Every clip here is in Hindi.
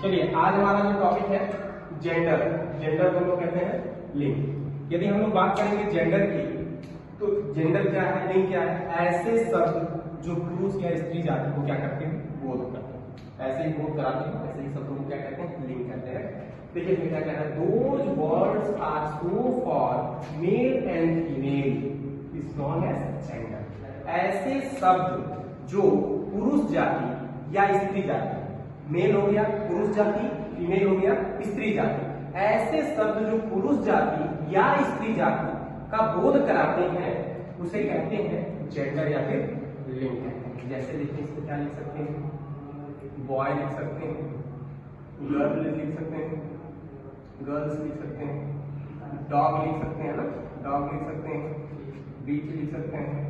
चलिए आज हमारा जो टॉपिक है जेंडर, जेंडर को लोग कहते हैं लिंग। यदि हम लोग बात करेंगे जेंडर की, तो जेंडर क्या है, लिंग क्या है? ऐसे शब्द जो पुरुष या स्त्री जाति को क्या करते हैं, बोध करते हैं। ऐसे ही बोध कराते हैं, ऐसे ही शब्दों को क्या कहते हैं, लिंग कहते हैं। देखिए इसमें क्या कहता है, those words are so for male and female is known as gender. ऐसे शब्द जो पुरुष जाति या स्त्री जाति, मेल हो गया पुरुष जाति, फीमेल हो गया स्त्री जाति, ऐसे शब्द जो पुरुष जाति या स्त्री जाति का बोध कराते हैं उसे कहते हैं जेंडर या फिर लिंग कहते हैं। जैसे देखिए इसको क्या लिख सकते हैं, बॉय लिख सकते हैं, गर्ल लिख सकते हैं, गर्ल्स लिख सकते हैं, डॉग लिख सकते हैं ना, डॉग लिख सकते हैं, बीच लिख सकते हैं,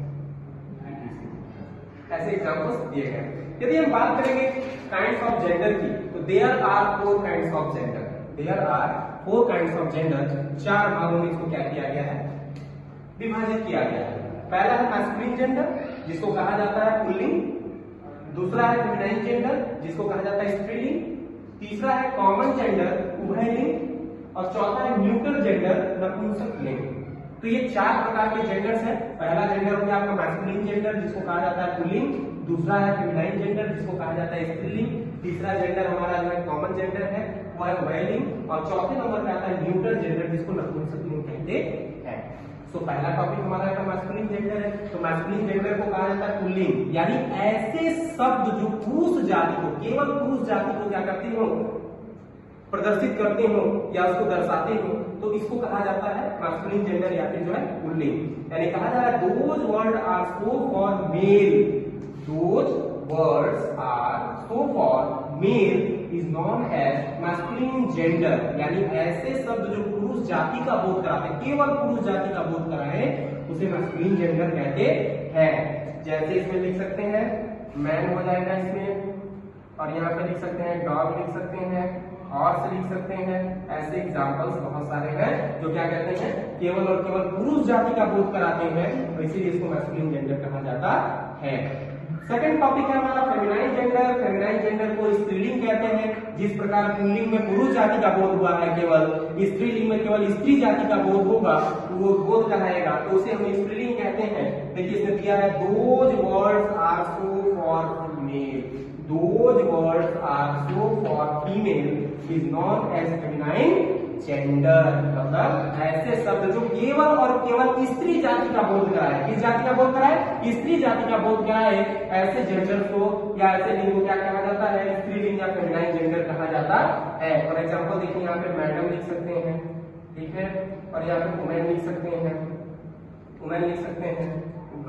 ऐसे एग्जांपल्स दिए गए। यदि हम बात करेंगे काइंड्स ऑफ जेंडर की, तो there are 4 kinds of gender. There are 4 kinds of gender. 4 भागों में इसको क्या किया गया है, विभाजित किया गया है। पहला है मैस्कुलिन जेंडर जिसको कहा जाता है पुल्लिंग, दूसरा है फेमिनाइन जेंडर जिसको कहा जाता है स्त्रीलिंग, तीसरा है कॉमन जेंडर उभयलिंग, और चौथा है न्यूट्रल जेंडर नपुंसक लिंग। तो ये 4 प्रकार के जेंडर्स हैं। पहला जेंडर हो गया आपका मैस्कुलिन जेंडर जिसको कहा जाता है पुल्लिंग, दूसरा है फेमिनाइन जेंडर जिसको कहा जाता है स्त्रीलिंग, तीसरा जेंडर हमारा जो है कॉमन जेंडर है वो है उभयलिंग, और चौथे नंबर पे आता है न्यूट्रल जेंडर जिसको नपुंसक लिंग कहते हैं। तो पहला टॉपिक हमारा है मैस्कुलिन जेंडर है। तो मैस्कुलिन जेंडर को कहा जाता है पुल्लिंग, यानी ऐसे शब्द जो पुरुष जाति को, केवल पुरुष जाति को क्या करते हो, प्रदर्शित करते हो या उसको दर्शाते हो, तो इसको कहा जाता है मैस्कुलिन जेंडर या फिर जो है पुल्लिंग। यानी कहा जा रहा है those word are so for male, those words are so for male is known as masculine gender. यानी ऐसे शब्द जो पुरुष जाति का बोध कराते हैं, केवल पुरुष जाति का बोध कराए, उसे मैस्कुलिन जेंडर कहते हैं। जैसे इसमें लिख सकते हैं मैन हो जाएगा इसमें, और यहाँ पे लिख सकते हैं डॉग लिख सकते हैं, हॉर्स लिख सकते हैं। ऐसे एग्जांपल्स बहुत सारे हैं जो क्या कहते हैं, केवल और केवल पुरुष जाति का बोध कराते हैं, तो इसीलिए इसको मैस्कुलिन जेंडर कहा जाता है। सेकंड टॉपिक है हमारा फेमिनाइन जेंडर। फेमिनाइन जेंडर को स्त्रीलिंग कहते हैं। जिस प्रकार पुल्लिंग में पुरुष जाति का बोध हुआ है केवल, स्त्रीलिंग में केवल स्त्री जाति का बोध होगा, तो वो बोध कहलाएगा, तो उसे हम स्त्रीलिंग कहते हैं। देखिए इसमें दिया है those words are so for female, those words are so for female is known as feminine gender. मतलब ऐसे शब्द जो केवल और केवल स्त्री जाति का बोध कराए, किस जाति का बोध कराए, स्त्री जाति का बोध कराए, ऐसे जेंडर को या ऐसे लिंग को क्या कहा जाता है, स्त्रीलिंग या फेमिनाइन जेंडर कहा जाता है। फॉर एग्जांपल देखिए यहाँ पे मैडम लिख सकते हैं, ठीक है, और यहाँ पे वुमेन लिख सकते हैं, वुमेन लिख सकते हैं,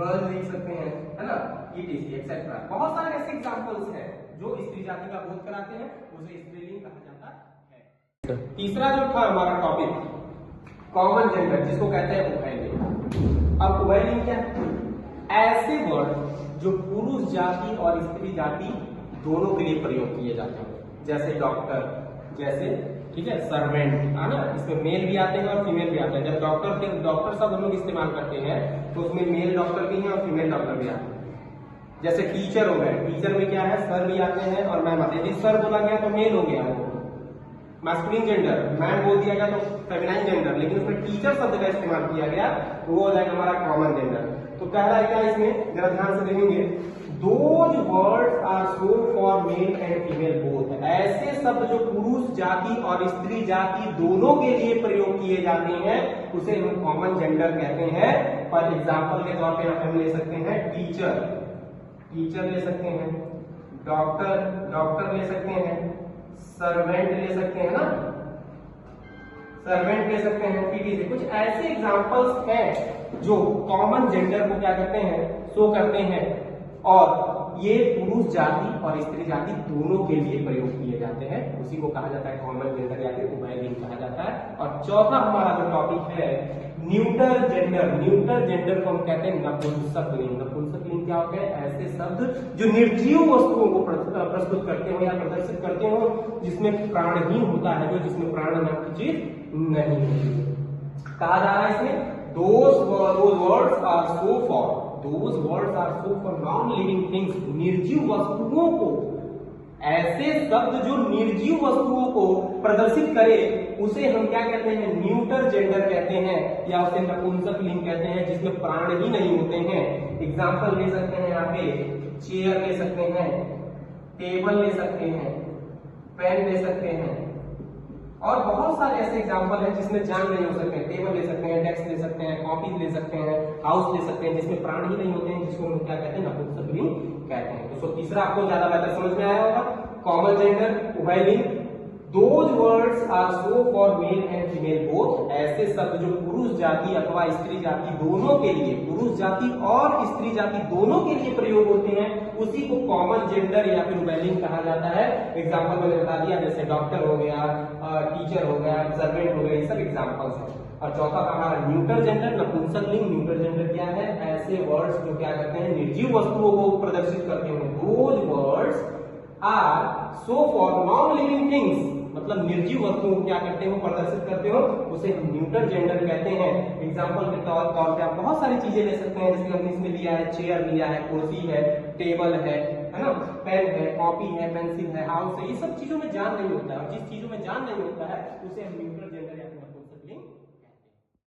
गर्ल लिख सकते हैं, है ना, ETC एक्सेट्रा। बहुत सारे ऐसे एग्जांपल्स हैं जो स्त्री जाति का बोध कराते हैं, उसे स्त्रीलिंग कहा जाता है। तीसरा जो था हमारा टॉपिक कॉमन जेंडर जिसको कहते हैं उभयलिंग। अब उभयलिंग क्या है, ऐसे वर्ड जो पुरुष जाति और स्त्री जाति दोनों के लिए प्रयोग किए जाते हैं। जैसे डॉक्टर, जैसे ठीक है सर्वेंट, है ना, इसमें मेल भी आते हैं और फीमेल भी आते हैं। जब डॉक्टर शब्द हम लोग इस्तेमाल करते हैं तो उसमें मेल डॉक्टर भी है और फीमेल डॉक्टर भी आते हैं। जैसे टीचर हो गए, टीचर में क्या है, सर भी आते हैं और मैम आते हैं। यदि सर बोला गया तो मेल हो गया, वो मैस्कुलिन जेंडर, मैम बोल दिया गया तो फेमिनाइन जेंडर, लेकिन उसमें टीचर शब्द का इस्तेमाल किया गया तो वो हो जाएगा हमारा कॉमन जेंडर। तो कह रहा है क्या इसमें, जरा ध्यान से देखेंगे, those words are so for male and female both. ऐसे शब्द जो पुरुष जाति और स्त्री जाति दोनों के लिए प्रयोग किए जाते हैं उसे हम कॉमन जेंडर कहते हैं। फॉर एग्जाम्पल के तौर पर हम ले सकते हैं टीचर, टीचर ले सकते हैं, डॉक्टर, डॉक्टर ले सकते हैं, सर्वेंट ले सकते हैं ना, सर्वेंट ले सकते हैं, ETC। कुछ ऐसे एग्जांपल्स हैं जो कॉमन जेंडर को क्या करते हैं, शो करते हैं, और ये पुरुष जाति और स्त्री जाति दोनों के लिए प्रयोग किए जाते हैं, उसी को कहा जाता है कॉमन जेंडर या फिर उभयलिंग कहा जाता है। और चौथा हमारा जो टॉपिक है न्यूट्रल जेंडर। न्यूट्रल जेंडर को हम कहते हैं नपुंसक लिंग। नपुंसक लिंग क्या होते हैं, ऐसे शब्द जो निर्जीव वस्तुओं को प्रस्तुत करते हो या प्रदर्शित करते हो जिसमें प्राणहीन होता है, जो जिसमें प्राण नाम की चीज नहीं होती। कहा जा रहा है इसमें those words are so for, those words are so for non living things, निर्जीव वस्तुओं को ऐसे शब्द जो निर्जीव वस्तुओं को प्रदर्शित करे उसे हम क्या कहते हैं, न्यूटर जेंडर कहते हैं, या उसे नपुंसक लिंग कहते हैं, जिसमें प्राण ही नहीं होते हैं। एग्जाम्पल ले सकते हैं यहाँ पे, चेयर ले सकते हैं, टेबल ले सकते हैं, पेन ले सकते हैं, और बहुत सारे ऐसे एग्जाम्पल हैं जिसमें जान नहीं हो सकते हैं। टेबल ले सकते हैं, डेस्क ले सकते हैं, कॉपी ले सकते हैं, हाउस ले सकते हैं, जिसमें प्राण ही नहीं होते हैं, जिसको हम क्या कहते हैं, नपुंसक लिंग कहते हैं। तो तीसरा आपको ज्यादा बेहतर समझ में आया होगा, कॉमन जेंडर, उभयलिंग। Those words are so for male and female both। ऐसे शब्द जो पुरुष जाति अथवा स्त्री जाति दोनों के लिए, पुरुष जाति और स्त्री जाति दोनों के लिए प्रयोग होते हैं, उसी को कॉमन जेंडर या फिर उभयलिंग कहा जाता है। एग्जाम्पल मैंने बता दिया, जैसे डॉक्टर हो गया, टीचर हो गया, सर्वेंट हो गया, ये सब एग्जाम्पल्स हैं। और चौथा का हमारा न्यूटर जेंडर, नपुंसक लिंग। न्यूटर जेंडर क्या है, ऐसे वर्ड्स जो क्या करते हैं, निर्जीव वस्तुओं को प्रदर्शित करते हैं। Those words are so for non living things, मतलब निर्जीव वस्तुओं को क्या करते हो, प्रदर्शित करते हो, उसे हम न्यूटर जेंडर कहते हैं। एग्जाम्पल के तौर पे आप बहुत सारी चीजें ले सकते हैं, जैसे हमने इसमें लिया है, चेयर लिया है, कुर्सी है, टेबल है ना, पेन है, कॉपी है, पेंसिल है, हाउस है। ये सब चीजों में जान नहीं होता है, और जिस चीजों में जान नहीं होता है उसे हम न्यूटर जेंडर या फिर नपुंसक लिंग